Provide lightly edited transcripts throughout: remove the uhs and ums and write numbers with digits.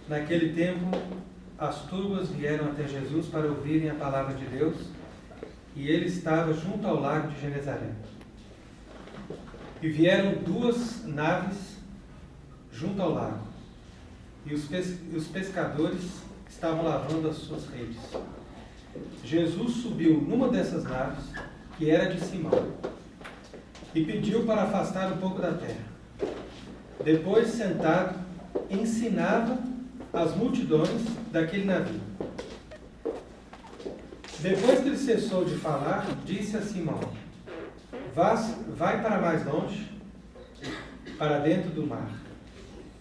Naquele tempo, as turmas vieram até Jesus para ouvirem a palavra de Deus, e ele estava junto ao lago de Genezaré. E vieram 2 naves junto ao lago, e os pescadores estavam lavando as suas redes. Jesus subiu numa dessas naves, que era de Simão, e pediu para afastar um pouco da terra. Depois, sentado, ensinava as multidões daquele navio. Depois que ele cessou de falar, disse a Simão: vai para mais longe, para dentro do mar,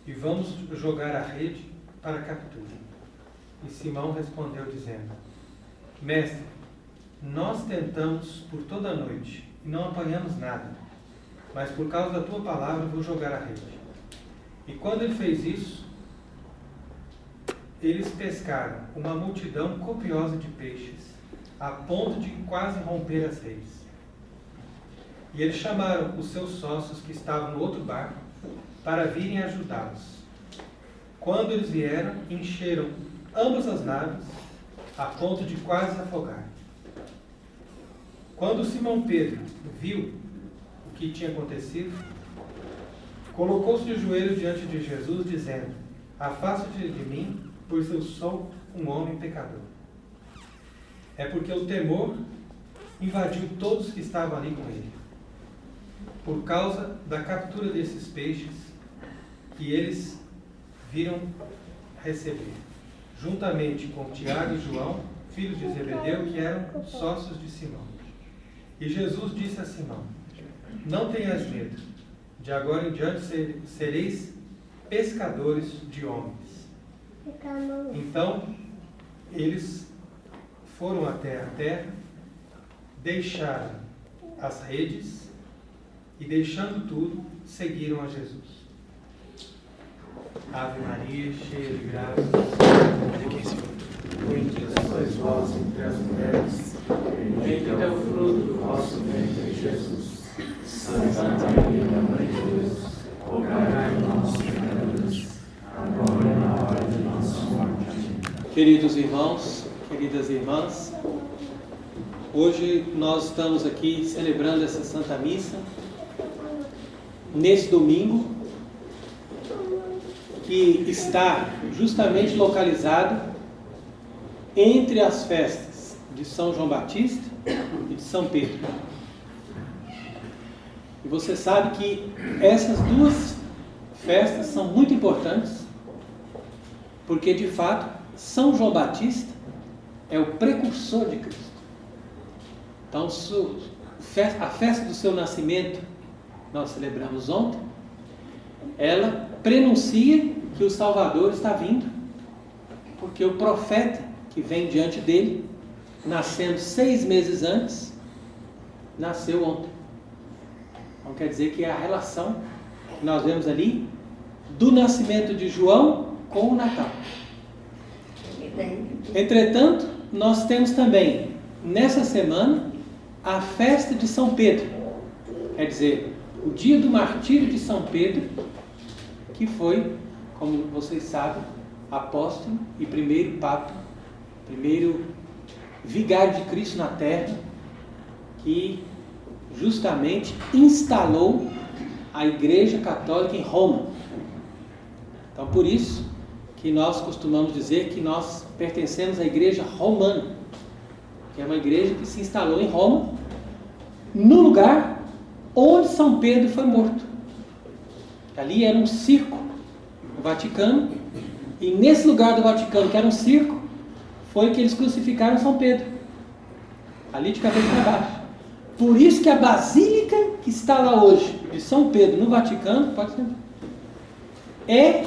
e vamos jogar a rede para a captura. E Simão respondeu dizendo: Mestre, nós tentamos por toda a noite e não apanhamos nada, mas por causa da tua palavra vou jogar a rede. E quando ele fez isso, eles pescaram uma multidão copiosa de peixes, a ponto de quase romper as redes. E eles chamaram os seus sócios que estavam no outro barco para virem ajudá-los. Quando eles vieram, encheram ambas as naves, a ponto de quase afogar. Quando Simão Pedro viu o que tinha acontecido, colocou-se de joelho diante de Jesus, dizendo: Afasta-te de mim, pois eu sou um homem pecador. É porque o temor invadiu todos que estavam ali com ele, por causa da captura desses peixes que eles viram receber, juntamente com Tiago e João, filhos de Zebedeu, que eram sócios de Simão. E Jesus disse a Simão: Não tenhas medo, de agora em diante sereis pescadores de homens. Então, eles foram até a terra, deixaram as redes e, deixando tudo, seguiram a Jesus. Ave Maria, cheia de graça, bendita sois vós entre as mulheres, bendito é o fruto do vosso ventre, Jesus. Santa Maria, Mãe de Deus, rogai por nós, pecadores, agora e na hora de nossa morte. Amém. Queridos irmãos, queridas irmãs, hoje nós estamos aqui celebrando essa Santa Missa, nesse domingo, que está justamente localizado entre as festas de São João Batista e de São Pedro. E você sabe que essas 2 festas são muito importantes, porque de fato São João Batista é o precursor de Cristo. Então, a festa do seu nascimento, nós celebramos ontem, ela prenuncia que o Salvador está vindo, porque o profeta que vem diante dele, nascendo 6 meses antes, nasceu ontem. Então quer dizer que é a relação que nós vemos ali do nascimento de João com o Natal. Entretanto, nós temos também, nessa semana, a festa de São Pedro. Quer dizer, o dia do martírio de São Pedro, que foi, como vocês sabem, apóstolo e primeiro papa, primeiro vigário de Cristo na terra, que justamente instalou a Igreja Católica em Roma. Então, por isso que nós costumamos dizer que nós pertencemos à Igreja Romana, que é uma igreja que se instalou em Roma, no lugar onde São Pedro foi morto. Ali era um circo, o Vaticano, e nesse lugar do Vaticano, que era um circo, foi que eles crucificaram São Pedro, ali de cabeça para baixo. Por isso que a basílica que está lá hoje, de São Pedro, no Vaticano, pode ser, é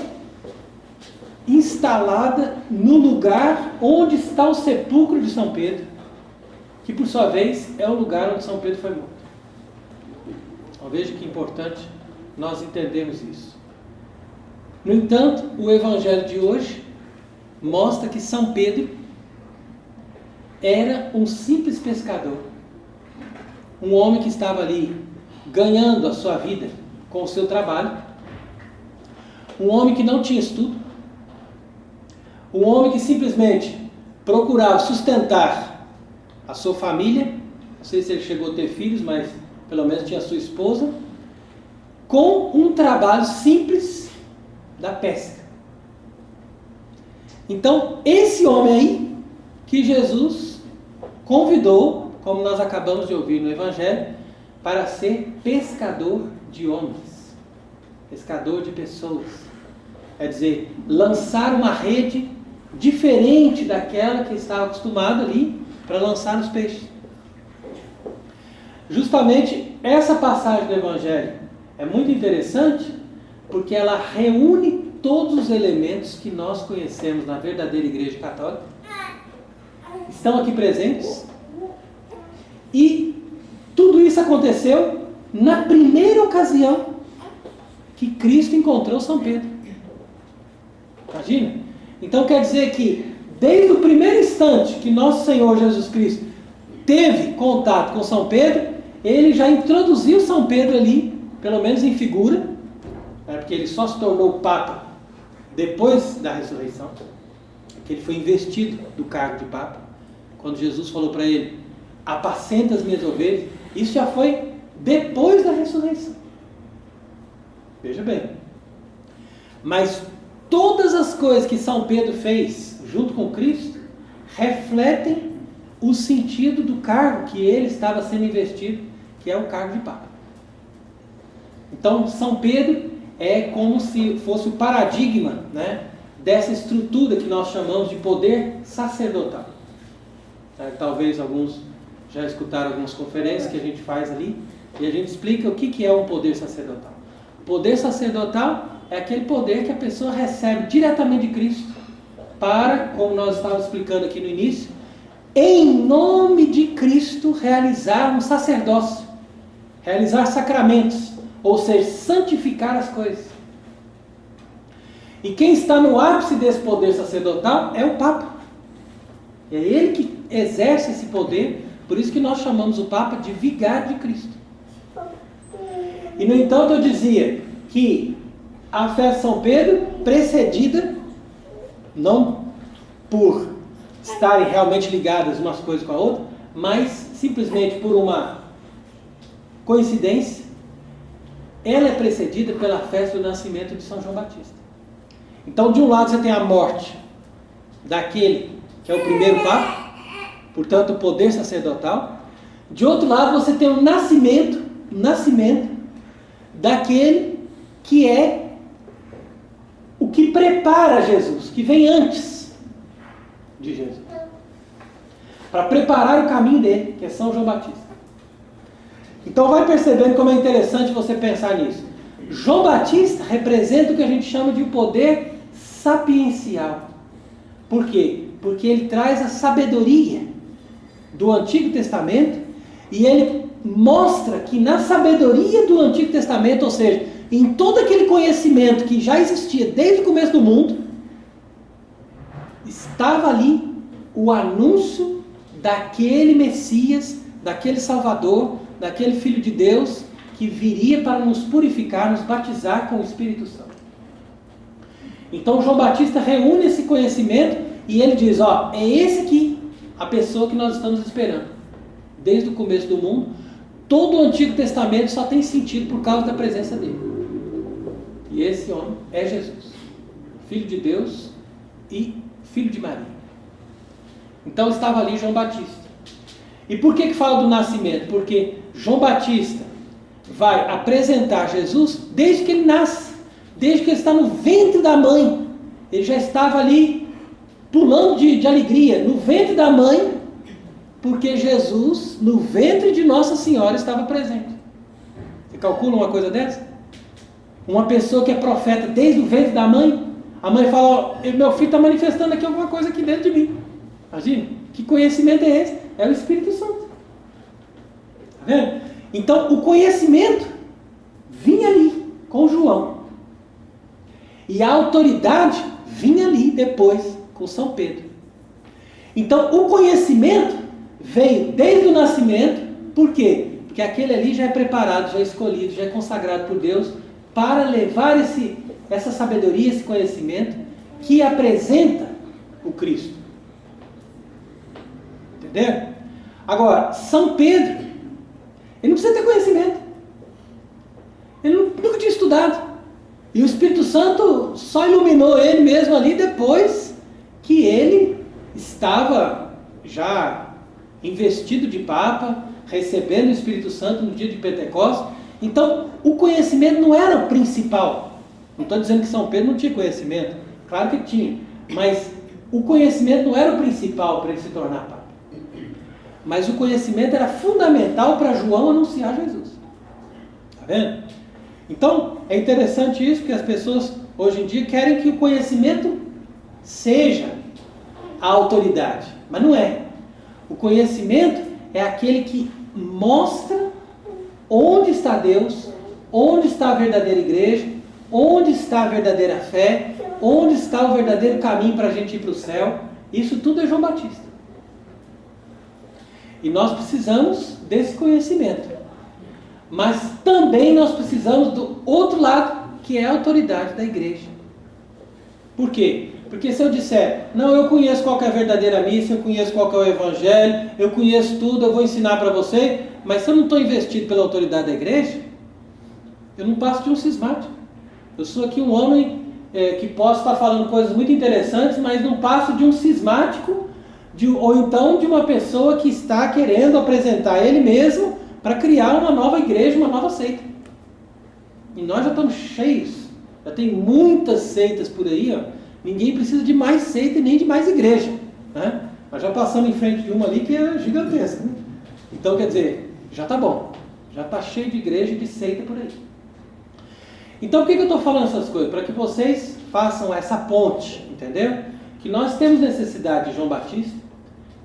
instalada no lugar onde está o sepulcro de São Pedro, que por sua vez é o lugar onde São Pedro foi morto. Então veja que importante nós entendermos isso. No entanto, o Evangelho de hoje mostra que São Pedro era um simples pescador, um homem que estava ali ganhando a sua vida com o seu trabalho, um homem que não tinha estudo, Um homem que simplesmente procurava sustentar a sua família, não sei se ele chegou a ter filhos, mas pelo menos tinha a sua esposa, com um trabalho simples da pesca. Então, esse homem aí, que Jesus convidou, como nós acabamos de ouvir no Evangelho, para ser pescador de homens, pescador de pessoas. Quer dizer, lançar uma rede diferente daquela que estava acostumado ali para lançar os peixes. Justamente essa passagem do Evangelho é muito interessante porque ela reúne todos os elementos que nós conhecemos na verdadeira Igreja Católica, estão aqui presentes, e tudo isso aconteceu na primeira ocasião que Cristo encontrou São Pedro. Imagina? Então quer dizer que desde o primeiro instante que nosso Senhor Jesus Cristo teve contato com São Pedro, ele já introduziu São Pedro ali, pelo menos em figura, porque ele só se tornou Papa depois da ressurreição, que ele foi investido do cargo de Papa, quando Jesus falou para ele: apacenta as minhas ovelhas. Isso já foi depois da ressurreição. Veja bem. Mas todas as coisas que São Pedro fez junto com Cristo refletem o sentido do cargo que ele estava sendo investido, que é o cargo de Papa. Então, São Pedro é como se fosse o paradigma, né, dessa estrutura que nós chamamos de poder sacerdotal. Talvez alguns já escutaram algumas conferências que a gente faz ali, e a gente explica o que é um poder sacerdotal. O poder sacerdotal é aquele poder que a pessoa recebe diretamente de Cristo para, como nós estávamos explicando aqui no início, em nome de Cristo realizar um sacerdócio, realizar sacramentos, ou seja, santificar as coisas. E quem está no ápice desse poder sacerdotal é o Papa. É ele que exerce esse poder, por isso que nós chamamos o Papa de vigário de Cristo. E no entanto eu dizia que a festa de São Pedro, precedida, não por estarem realmente ligadas umas coisas com a outra, mas simplesmente por uma coincidência, ela é precedida pela festa do nascimento de São João Batista. Então, de um lado você tem a morte daquele que é o primeiro Papa, portanto o poder sacerdotal. De outro lado você tem o nascimento daquele que é o que prepara Jesus, que vem antes de Jesus, para preparar o caminho dele, que é São João Batista. Então vai percebendo como é interessante você pensar nisso. João Batista representa o que a gente chama de um poder sapiencial. Por quê? Porque ele traz a sabedoria do Antigo Testamento e ele mostra que na sabedoria do Antigo Testamento, ou seja, em todo aquele conhecimento que já existia desde o começo do mundo, estava ali o anúncio daquele Messias, daquele Salvador, daquele Filho de Deus que viria para nos purificar, nos batizar com o Espírito Santo. Então João Batista reúne esse conhecimento e ele diz: ó, é esse aqui a pessoa que nós estamos esperando. Desde o começo do mundo, todo o Antigo Testamento só tem sentido por causa da presença dele. E esse homem é Jesus, Filho de Deus e Filho de Maria. Então estava ali João Batista. E por que fala do nascimento? Porque João Batista vai apresentar Jesus desde que ele nasce, desde que ele está no ventre da mãe. Ele já estava ali pulando de alegria no ventre da mãe, porque Jesus, no ventre de Nossa Senhora, estava presente. Você calcula uma coisa dessa? Uma pessoa que é profeta desde o ventre da mãe, a mãe fala: ó, meu filho está manifestando aqui alguma coisa aqui dentro de mim. Imagina, que conhecimento é esse? É o Espírito Santo. Está vendo? Então, o conhecimento vinha ali com João. E a autoridade vinha ali depois com São Pedro. Então, o conhecimento veio desde o nascimento. Por quê? Porque aquele ali já é preparado, já é escolhido, já é consagrado por Deus para levar essa sabedoria, esse conhecimento que apresenta o Cristo. Entendeu? Agora, São Pedro, ele não precisa ter conhecimento. Ele nunca tinha estudado. E o Espírito Santo só iluminou ele mesmo ali depois que ele estava já investido de Papa, recebendo o Espírito Santo no dia de Pentecostes. Então, o conhecimento não era o principal. Não estou dizendo que São Pedro não tinha conhecimento. Claro que tinha. Mas o conhecimento não era o principal para ele se tornar Papa. Mas o conhecimento era fundamental para João anunciar Jesus. Está vendo? Então, é interessante isso, porque as pessoas hoje em dia querem que o conhecimento seja a autoridade. Mas não é. O conhecimento é aquele que mostra onde está Deus, onde está a verdadeira igreja, onde está a verdadeira fé, onde está o verdadeiro caminho para a gente ir para o céu. Isso tudo é João Batista. E nós precisamos desse conhecimento. Mas também nós precisamos do outro lado, que é a autoridade da igreja. Por quê? Porque se eu disser, não, eu conheço qual que é a verdadeira missa, eu conheço qual que é o evangelho, eu conheço tudo, eu vou ensinar para você, mas se eu não estou investido pela autoridade da igreja, eu não passo de um cismático. Eu sou aqui um homem que posso estar falando coisas muito interessantes, mas não passo de um cismático, ou então de uma pessoa que está querendo apresentar ele mesmo para criar uma nova igreja, uma nova seita. E nós já estamos cheios, já tem muitas seitas por aí, ó. Ninguém precisa de mais seita e nem de mais igreja, né? Nós já passamos em frente de uma ali que é gigantesca, né? Então, quer dizer, já está bom, já está cheio de igreja e de seita por aí. Então, por que eu estou falando essas coisas? Para que vocês façam essa ponte, entendeu? Que nós temos necessidade de João Batista,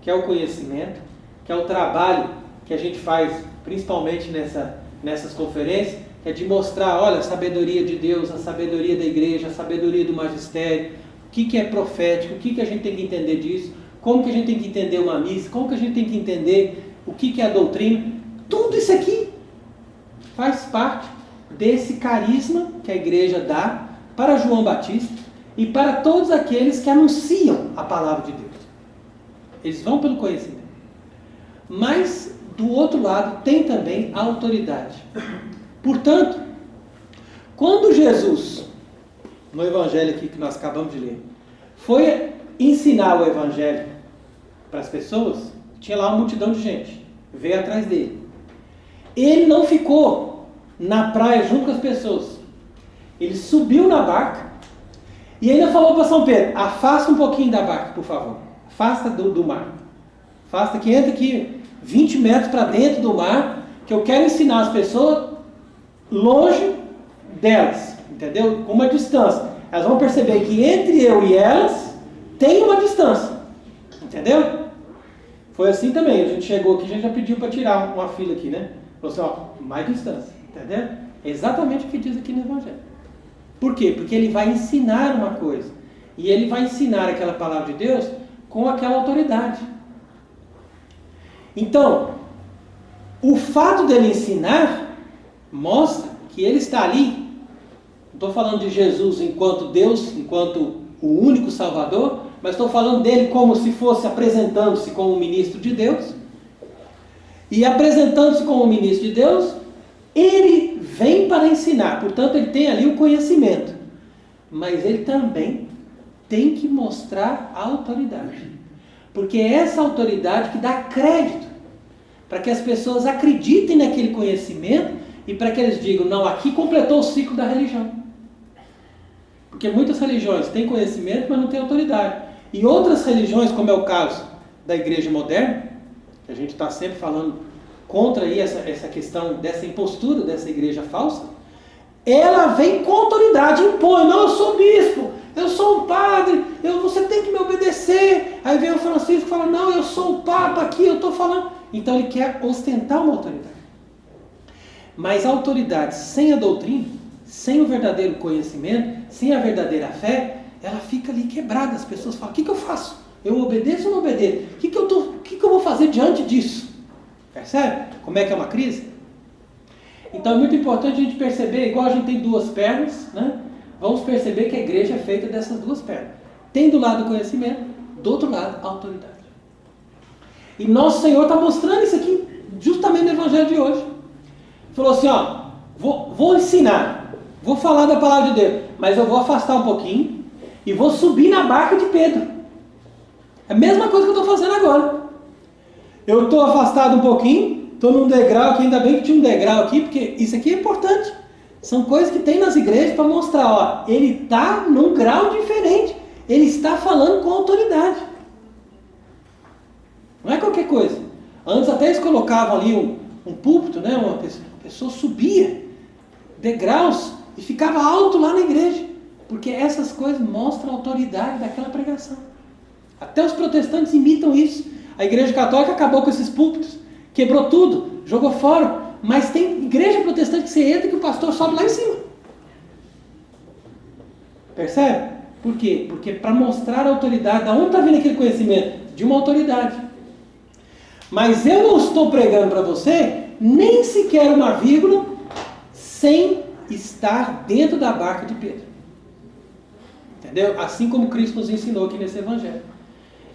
que é o conhecimento, que é o trabalho que a gente faz principalmente nessas conferências, é de mostrar, olha, a sabedoria de Deus, a sabedoria da igreja, a sabedoria do magistério, o que é profético, o que a gente tem que entender disso, como que a gente tem que entender uma missa, como que a gente tem que entender o que é a doutrina. Tudo isso aqui faz parte desse carisma que a igreja dá para João Batista e para todos aqueles que anunciam a palavra de Deus. Eles vão pelo conhecimento. Mas, do outro lado, tem também a autoridade. Portanto, quando Jesus, no evangelho aqui que nós acabamos de ler, foi ensinar o evangelho para as pessoas, tinha lá uma multidão de gente, veio atrás dele. Ele não ficou na praia junto com as pessoas. Ele subiu na barca e ainda falou para São Pedro, afasta um pouquinho da barca, por favor. Afasta do mar. Afasta que entra aqui 20 metros para dentro do mar, que eu quero ensinar as pessoas longe delas, entendeu? Com uma distância. Elas vão perceber que entre eu e elas tem uma distância, entendeu? Foi assim também, a gente chegou aqui, a gente já pediu para tirar uma fila aqui, né? Falou assim, ó, mais distância, entendeu? É exatamente o que diz aqui no Evangelho. Por quê? Porque ele vai ensinar uma coisa, e ele vai ensinar aquela palavra de Deus com aquela autoridade. Então, o fato dele ensinar mostra que ele está ali. Não estou falando de Jesus enquanto Deus, enquanto o único Salvador, mas estou falando dele como se fosse apresentando-se como ministro de Deus. E apresentando-se como ministro de Deus, ele vem para ensinar. Portanto, ele tem ali o conhecimento. Mas ele também tem que mostrar a autoridade. Porque é essa autoridade que dá crédito para que as pessoas acreditem naquele conhecimento e para que eles digam, não, aqui completou o ciclo da religião. Porque muitas religiões têm conhecimento, mas não têm autoridade. E outras religiões, como é o caso da igreja moderna, que a gente está sempre falando contra aí essa questão dessa impostura, dessa igreja falsa, ela vem com autoridade, impõe, não, eu sou bispo, eu sou um padre, você tem que me obedecer. Aí vem o Francisco e fala, não, eu sou o Papa aqui, eu estou falando. Então ele quer ostentar uma autoridade. Mas a autoridade sem a doutrina, sem o verdadeiro conhecimento, sem a verdadeira fé, ela fica ali quebrada. As pessoas falam, o que eu faço? Eu obedeço ou não obedeço? O que eu vou fazer diante disso? Percebe como é que é uma crise? Então é muito importante a gente perceber, igual a gente tem duas pernas, né? Vamos perceber que a igreja é feita dessas duas pernas. Tem do lado o conhecimento do outro lado, a autoridade. E nosso Senhor está mostrando isso aqui justamente no Evangelho de hoje. Ele falou assim, ó, vou ensinar, vou falar da palavra de Deus, mas eu vou afastar um pouquinho e vou subir na barca de Pedro. É a mesma coisa que eu estou fazendo agora. Eu estou afastado um pouquinho, estou num degrau aqui, ainda bem que tinha um degrau aqui, porque isso aqui é importante. São coisas que tem nas igrejas para mostrar, ó, ele está num grau diferente, ele está falando com autoridade. Não é qualquer coisa. Antes até eles colocavam ali um púlpito, né? Uma pessoa subia degraus e ficava alto lá na igreja. Porque essas coisas mostram a autoridade daquela pregação. Até os protestantes imitam isso. A igreja católica acabou com esses púlpitos, quebrou tudo, jogou fora. Mas tem igreja protestante que você entra que o pastor sobe lá em cima. Percebe? Por quê? Porque para mostrar a autoridade, da onde está vindo aquele conhecimento? De uma autoridade. Mas eu não estou pregando para você nem sequer uma vírgula sem estar dentro da barca de Pedro. Entendeu? Assim como Cristo nos ensinou aqui nesse Evangelho.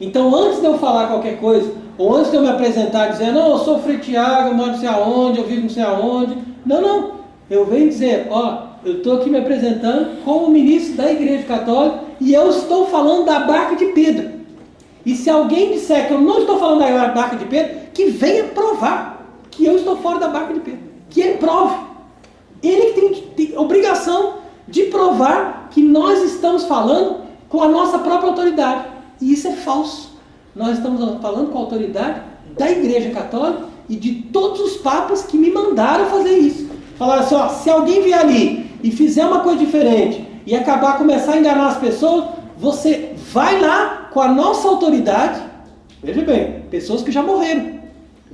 Então, antes de eu falar qualquer coisa, ou antes de eu me apresentar dizendo, não, eu sou Frei Tiago, eu moro não sei aonde, eu vivo não sei aonde. Não. Eu venho dizer, ó, eu estou aqui me apresentando como ministro da Igreja Católica e eu estou falando da barca de Pedro. E se alguém disser que eu não estou falando da barca de Pedro, que venha provar que eu estou fora da barca de Pedro. Que ele prove. Ele que tem obrigação de provar que nós estamos falando com a nossa própria autoridade. E isso é falso. Nós estamos falando com a autoridade da Igreja Católica e de todos os papas que me mandaram fazer isso. Falaram assim, ó, se alguém vier ali e fizer uma coisa diferente e começar a enganar as pessoas, você vai lá com a nossa autoridade. Veja bem, pessoas que já morreram,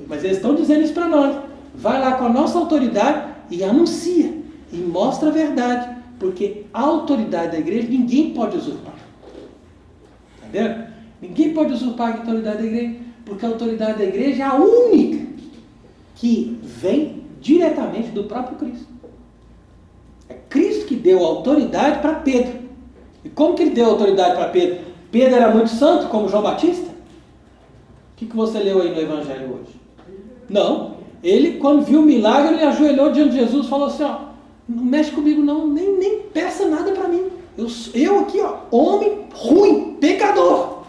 mas eles estão dizendo isso para nós. Vai lá com a nossa autoridade e anuncia, e mostra a verdade, porque a autoridade da igreja ninguém pode usurpar. Entendeu? Ninguém pode usurpar a autoridade da igreja, porque a autoridade da igreja é a única que vem diretamente do próprio Cristo. É Cristo que deu autoridade para Pedro. E como que ele deu autoridade para Pedro? Pedro era muito santo, como João Batista? O que você leu aí no Evangelho hoje? Não. Ele, quando viu o milagre, ele ajoelhou diante de Jesus e falou assim, ó, não mexe comigo não, nem peça nada para mim. Eu aqui, ó, homem ruim, pecador,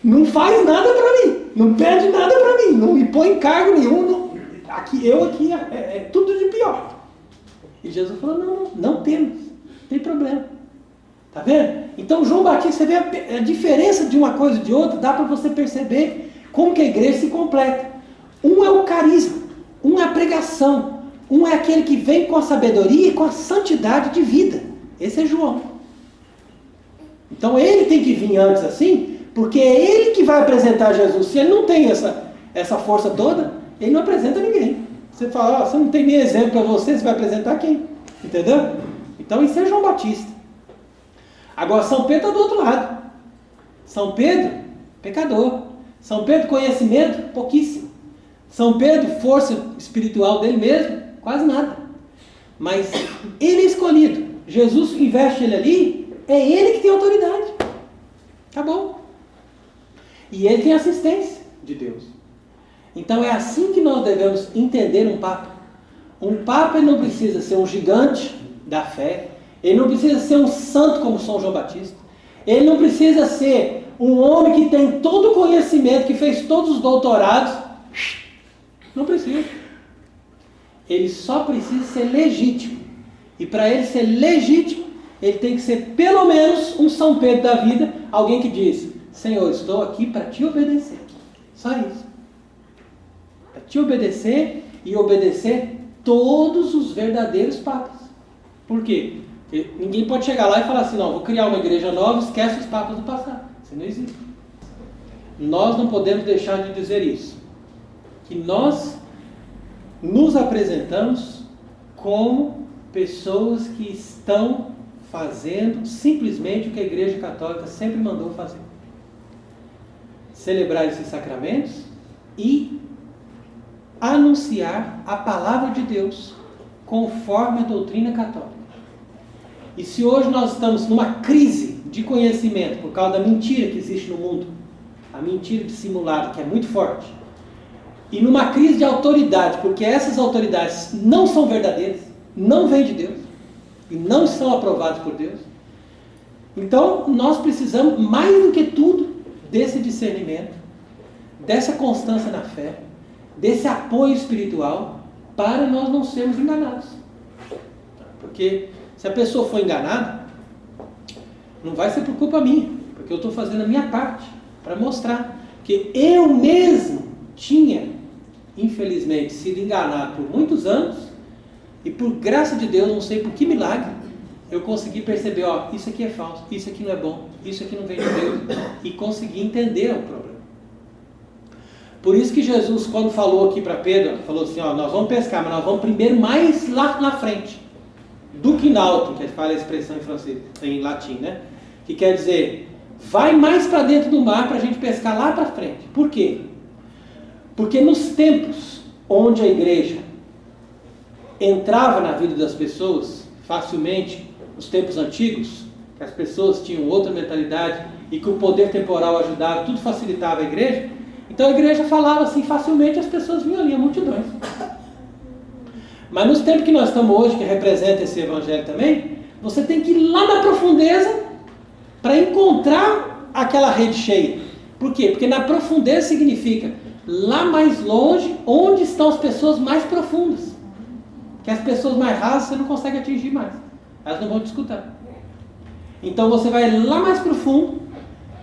não faz nada para mim, não pede nada para mim, não me põe em cargo nenhum, eu aqui é tudo de pior. E Jesus falou, não temos, não tem problema. Tá vendo? Então João Batista, você vê a diferença de uma coisa e de outra, dá para você perceber como que a igreja se completa. Um é o carisma, um é a pregação, um é aquele que vem com a sabedoria e com a santidade de vida. Esse é João. Então ele tem que vir antes assim, porque é ele que vai apresentar Jesus. Se ele não tem essa força toda, ele não apresenta ninguém. Você fala, você não tem nem exemplo para você vai apresentar quem? Entendeu? Então isso é João Batista. Agora São Pedro está do outro lado. São Pedro, pecador. São Pedro, conhecimento, pouquíssimo. São Pedro, força espiritual dele mesmo, quase nada. Mas ele é escolhido. Jesus investe ele ali, é ele que tem autoridade. Acabou. E ele tem assistência de Deus. Então é assim que nós devemos entender um papa. Um papa, ele não precisa ser um gigante da fé. Ele não precisa ser um santo como São João Batista. Ele não precisa ser um homem que tem todo o conhecimento, que fez todos os doutorados. Não precisa. Ele só precisa ser legítimo. E para ele ser legítimo, ele tem que ser pelo menos um São Pedro da vida, alguém que diz, Senhor, estou aqui para te obedecer. Só isso. Para te obedecer e obedecer todos os verdadeiros papas. Por quê? Porque ninguém pode chegar lá e falar assim, não, vou criar uma igreja nova, esquece os papas do passado. Isso não existe. Nós não podemos deixar de dizer isso. Que nós nos apresentamos como pessoas que estão fazendo simplesmente o que a Igreja Católica sempre mandou fazer. Celebrar esses sacramentos e anunciar a palavra de Deus conforme a doutrina católica. E se hoje nós estamos numa crise de conhecimento por causa da mentira que existe no mundo, a mentira dissimulada, que é muito forte, e numa crise de autoridade, porque essas autoridades não são verdadeiras, não vêm de Deus, e não são aprovadas por Deus. Então, nós precisamos, mais do que tudo, desse discernimento, dessa constância na fé, desse apoio espiritual, para nós não sermos enganados. Porque se a pessoa for enganada, não vai ser por culpa minha, porque eu estou fazendo a minha parte para mostrar que eu mesmo tinha, infelizmente, sido enganado por muitos anos, e por graça de Deus, não sei por que milagre, eu consegui perceber, ó, isso aqui é falso, isso aqui não é bom, isso aqui não vem de Deus, e consegui entender o problema. Por isso que Jesus, quando falou aqui para Pedro, falou assim, ó, nós vamos pescar, mas nós vamos primeiro mais lá na frente, do que in alto, que fala a expressão em francês, em latim, né? Que quer dizer, vai mais para dentro do mar para a gente pescar lá para frente. Por quê? Porque nos tempos onde a igreja entrava na vida das pessoas facilmente, nos tempos antigos, que as pessoas tinham outra mentalidade e que o poder temporal ajudava, tudo facilitava a igreja, então a igreja falava assim facilmente, as pessoas vinham ali, a multidões. Mas nos tempos que nós estamos hoje, que representa esse evangelho também, você tem que ir lá na profundeza para encontrar aquela rede cheia. Por quê? Porque na profundeza significa lá mais longe, onde estão as pessoas mais profundas. Que as pessoas mais rasas você não consegue atingir mais. Elas não vão te escutar. Então você vai lá mais profundo,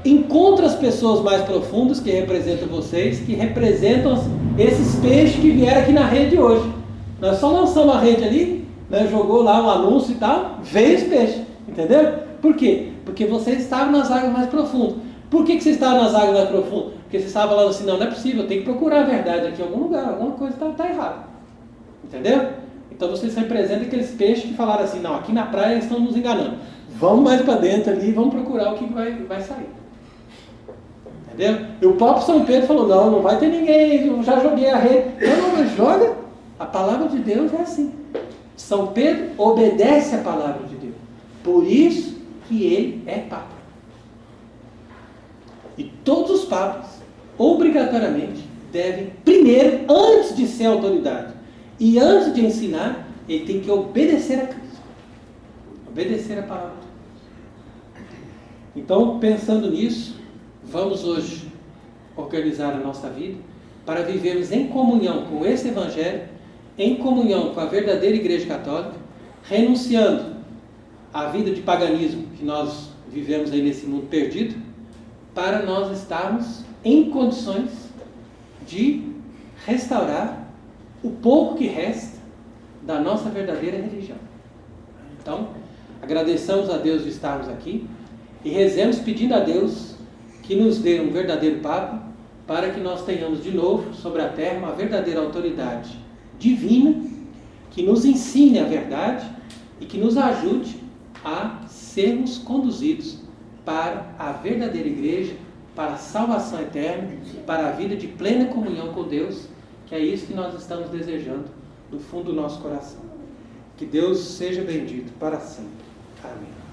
encontra as pessoas mais profundas que representam vocês, que representam esses peixes que vieram aqui na rede hoje. Nós só lançamos a rede ali, né, jogou lá um anúncio e tal, veio os peixes. Entendeu? Por quê? Porque vocês estavam nas águas mais profundas. Por que vocês estavam nas águas mais profundas? Porque vocês estavam falando assim, não é possível, eu tenho que procurar a verdade aqui em algum lugar, alguma coisa está errada. Entendeu? Então vocês representam aqueles peixes que falaram assim, não, aqui na praia eles estão nos enganando. Vamos mais para dentro ali, vamos procurar o que vai sair. Entendeu? E o próprio São Pedro falou, não vai ter ninguém, eu já joguei a rede. Não, mas joga. A palavra de Deus é assim. São Pedro obedece a palavra de Deus. Por isso que ele é Papa. E todos os papas, obrigatoriamente, devem, primeiro, antes de ser autoridade, e antes de ensinar, ele tem que obedecer a Cristo. Obedecer a palavra de Deus. Então, pensando nisso, vamos hoje organizar a nossa vida para vivermos em comunhão com esse Evangelho, em comunhão com a verdadeira Igreja Católica, renunciando à vida de paganismo que nós vivemos aí nesse mundo perdido, para nós estarmos em condições de restaurar o pouco que resta da nossa verdadeira religião. Então, agradeçamos a Deus de estarmos aqui e rezemos pedindo a Deus que nos dê um verdadeiro Papa, para que nós tenhamos de novo sobre a terra uma verdadeira autoridade divina, que nos ensine a verdade e que nos ajude a sermos conduzidos para a verdadeira igreja, para a salvação eterna, para a vida de plena comunhão com Deus, que é isso que nós estamos desejando do fundo do nosso coração. Que Deus seja bendito para sempre. Amém.